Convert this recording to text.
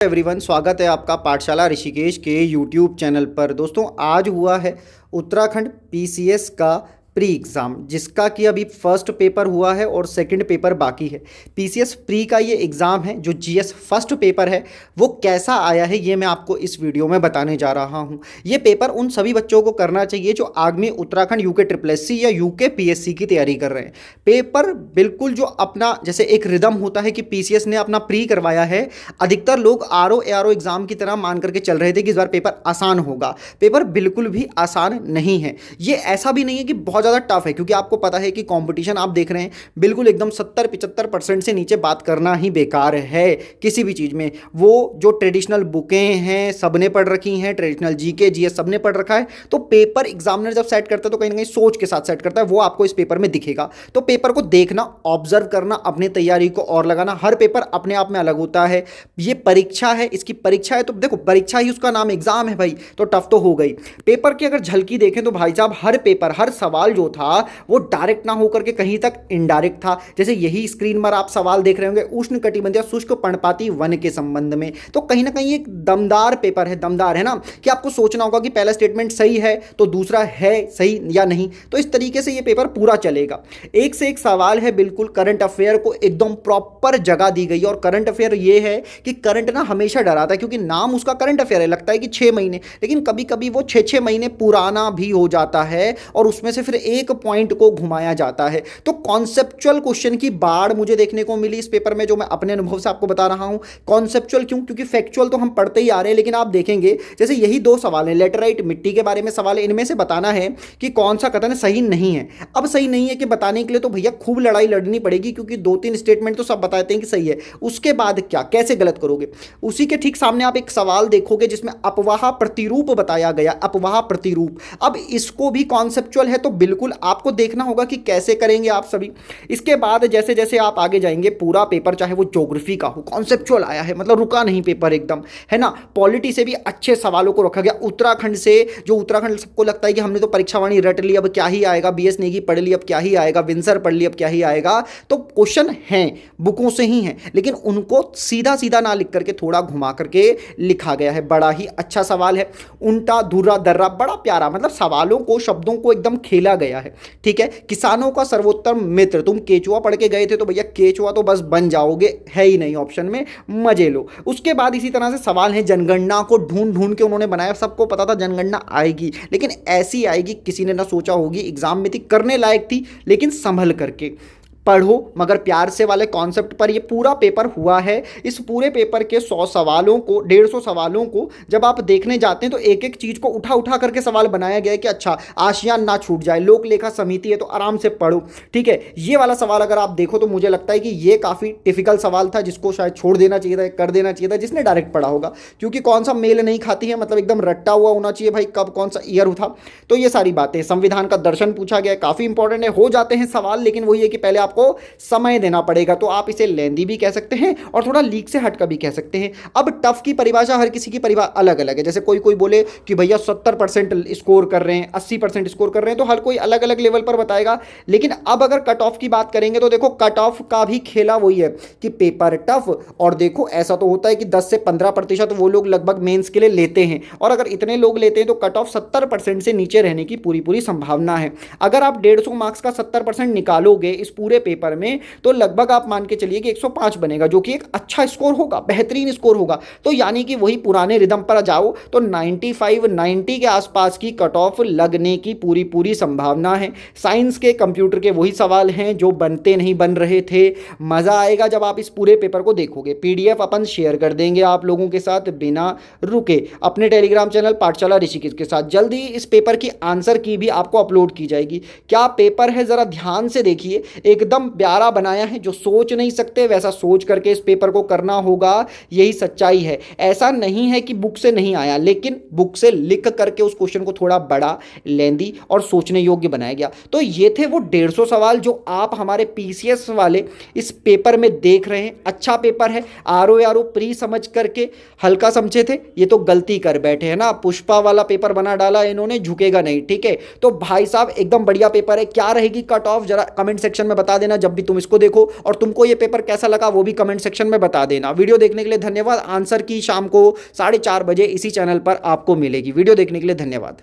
Everyone, स्वागत है आपका पाठशाला ऋषिकेश के यूट्यूब चैनल पर। दोस्तों, आज हुआ है उत्तराखंड पीसीएस का प्री एग्ज़ाम, जिसका कि अभी फर्स्ट पेपर हुआ है और सेकंड पेपर बाकी है। पीसीएस प्री का ये एग्ज़ाम है, जो जीएस फर्स्ट पेपर है वो कैसा आया है ये मैं आपको इस वीडियो में बताने जा रहा हूँ। ये पेपर उन सभी बच्चों को करना चाहिए जो आगामी Uttarakhand UK triple S C या यूके पीएससी की तैयारी कर रहे हैं। पेपर बिल्कुल जो अपना जैसे एक रिदम होता है कि पीसीएस ने अपना प्री करवाया है, अधिकतर लोग आरओ एआरओ एग्ज़ाम की तरह मान करके चल रहे थे कि इस बार पेपर आसान होगा। पेपर बिल्कुल भी आसान नहीं है। ये ऐसा भी नहीं है कि बहुत ज़्यादा टफ है, क्योंकि आपको पता है कि कंपटीशन आप देख रहे हैं बिल्कुल एकदम 70-75% से नीचे बात करना ही बेकार है किसी भी चीज़ में। वो जो ट्रेडिशनल बुकें हैं सबने पढ़ रखी हैं, ट्रेडिशनल जीके जीएस सबने पढ़ रखा है। तो पेपर एग्जामिनर जब सेट करता है तो कहीं ना कहीं सोच के साथ सेट करता है, वो आपको इस पेपर में दिखेगा। तो पेपर को देखना, ऑब्जर्व करना, अपनी तैयारी को और लगाना। हर पेपर अपने आप में अलग होता है। ये परीक्षा है, इसकी परीक्षा है तो देखो, परीक्षा ही उसका नाम एग्जाम है भाई, तो टफ तो हो गई। पेपर की अगर झलकी देखें तो भाई साहब, हर पेपर हर सवाल जो था वो डायरेक्ट ना होकर के कहीं तक इनडायरेक्ट था। जैसे यही स्क्रीन पर आप सवाल देख रहे होंगे, उष्ण कटिबंधीय शुष्क पर्णपाती वन के संबंध में। तो कहीं ना कहीं एक दमदार पेपर है, दमदार है ना, कि आपको सोचना होगा कि पहला स्टेटमेंट सही है तो दूसरा है सही या नहीं। तो इस तरीके से ये पेपर पूरा चलेगा। एक से एक सवाल है, बिल्कुल करंट अफेयर को एकदम प्रॉपर जगह दी गई है। और करंट अफेयर ये है कि करंट ना हमेशा डराता है, क्योंकि नाम उसका करंट अफेयर है, लगता है कि 6 महीने, लेकिन कभी कभी वो 6-6 महीने पुराना भी हो जाता है और उसमें से फिर एक पॉइंट को घुमाया जाता है। तो कॉन्सेप्चुअल क्वेश्चन की बाढ़ मुझे देखने को मिली इस पेपर में, जो मैं अपने अनुभव से आपको बता रहा हूं। कॉन्सेप्चुअल क्यों? क्योंकि फैक्चुअल तो हम पढ़ते ही आ रहे हैं, लेकिन आप देखेंगे जैसे यही 2 सवाल हैं, लेटराइट मिट्टी के बारे में सवाल है, इनमें से बताना है कि कौन सा कथन सही नहीं है। अब सही नहीं है कि बताने के लिए तो भैया खूब लड़ाई लड़नी पड़ेगी, क्योंकि 2-3 स्टेटमेंट तो सब बताते हैं कि सही है। उसके बाद क्या, कैसे गलत करोगे? उसी के ठीक सामने आप एक सवाल देखोगे जिसमें अपवाह प्रतिरूप बताया गया, अपवाह प्रतिरूप। अब इसको भी कॉन्सेप्चुअल है, तो बिल्कुल आपको देखना होगा कि कैसे करेंगे आप सभी। इसके बाद जैसे जैसे आप आगे जाएंगे, पूरा पेपर चाहे वो ज्योग्राफी का हो, कॉन्सेप्चुअल आया है, मतलब रुका नहीं पेपर एकदम, है ना। पॉलिटी से भी अच्छे सवालों को रखा गया। उत्तराखंड से, जो उत्तराखंड सबको लगता है कि हमने तो परीक्षावाणी रट ली, अब क्या ही आएगा, बीएस नेगी पढ़ ली, अब क्या ही आएगा, विंसर पढ़ ली, अब क्या ही आएगा। तो क्वेश्चन हैं, बुकों से ही हैं, लेकिन उनको सीधा सीधा ना लिख करके थोड़ा घुमा करके लिखा गया है। बड़ा ही अच्छा सवाल है, उल्टा धुर्रा दर्रा, बड़ा प्यारा, मतलब सवालों को, शब्दों को एकदम खेला गया है। ठीक है। किसानों का सर्वोत्तम मित्र, तुम केचुआ पढ़ के गए थे तो भैया केचुआ तो बस बन जाओगे, है ही नहीं ऑप्शन में, मजे लो। उसके बाद इसी तरह से सवाल है, जनगणना को ढूंढ ढूंढ के उन्होंने बनाया। सबको पता था जनगणना आएगी, लेकिन ऐसी आएगी किसी ने ना सोचा होगी। एग्जाम में थी, करने लायक थी, लेकिन संभल करके पढ़ो, मगर प्यार से वाले कॉन्सेप्ट पर ये पूरा पेपर हुआ है। इस पूरे पेपर के 100 सवालों को, 150 सवालों को जब आप देखने जाते हैं तो एक एक चीज़ को उठा उठा करके सवाल बनाया गया है कि अच्छा आशियान ना छूट जाए, लोक लेखा समिति है तो आराम से पढ़ो। ठीक है। ये वाला सवाल अगर आप देखो तो मुझे लगता है कि ये काफ़ी डिफिकल्ट सवाल था, जिसको शायद छोड़ देना चाहिए था, कर देना चाहिए था जिसने डायरेक्ट पढ़ा होगा, क्योंकि कौन सा मेल नहीं खाती है, मतलब एकदम रट्टा हुआ होना चाहिए भाई, कब कौन सा ईयर था। तो ये सारी बातें, संविधान का दर्शन पूछा गया, काफ़ी इंपॉर्टेंट है। हो जाते हैं सवाल, लेकिन वही है कि पहले आपको समय देना पड़ेगा। तो आप इसे लेंदी भी कह सकते हैं और थोड़ा लीक से हटकर भी कह सकते हैं। अब टफ की परिभाषा हर किसी की परिभाषा अलग अलग है। जैसे कोई कोई बोले कि भैया 70% स्कोर कर रहे हैं, 80% स्कोर कर रहे हैं, तो हर कोई अलग अलग लेवल पर बताएगा। लेकिन अब अगर कट ऑफ की बात करेंगे तो देखो, कट ऑफ का भी खेला वही है कि पेपर टफ, और देखो ऐसा तो होता है कि 10 से 15% वो लोग लगभग मेंस के लिए लेते हैं, और अगर इतने लोग लेते हैं तो कट ऑफ 70% से नीचे रहने की पूरी पूरी संभावना है। अगर आप 150 मार्क्स का 70% निकालोगे इस पूरे पेपर में, तो लगभग आप मान के चलिए कि 105 बनेगा, जो कि एक अच्छा स्कोर होगा, बेहतरीन स्कोर होगा। तो यानी कि वही पुराने रिदम पर जाओ तो 95-90 के आसपास की कट ऑफ लगने की पूरी पूरी संभावना है। साइंस के, कंप्यूटर के वही सवाल हैं जो बनते नहीं बन रहे थे। मजा आएगा जब आप इस पूरे पेपर को देखोगे। पीडीएफ अपन शेयर कर देंगे आप लोगों के साथ बिना रुके अपने टेलीग्राम चैनल पाठशाला ऋषिकेश के साथ। जल्दी इस पेपर की आंसर की भी आपको अपलोड की जाएगी। क्या पेपर है, जरा ध्यान से देखिए, एकदम प्यारा बनाया है। जो सोच नहीं सकते वैसा सोच करके इस पेपर को करना होगा, यही सच्चाई है। ऐसा नहीं है कि बुक से नहीं आया, लेकिन बुक से लिख करके उस क्वेश्चन को थोड़ा बड़ा, लेंदी और सोचने योग्य बनाया गया। तो ये थे वो 150 सवाल जो आप हमारे पीसीएस वाले इस पेपर में देख रहे हैं। अच्छा पेपर है, आरओ आरओ प्री समझ करके हल्का समझे थे, ये तो गलती कर बैठे हैं ना। पुष्पा वाला पेपर बना डाला इन्होंने, झुकेगा नहीं। ठीक है। तो भाई साहब एकदम बढ़िया पेपर है। क्या रहेगी कट ऑफ, जरा कमेंट सेक्शन में बता बता देना जब भी तुम इसको देखो, और तुमको ये पेपर कैसा लगा वो भी कमेंट सेक्शन में बता देना। वीडियो देखने के लिए धन्यवाद। आंसर की शाम को 4:30 बजे इसी चैनल पर आपको मिलेगी। वीडियो देखने के लिए धन्यवाद।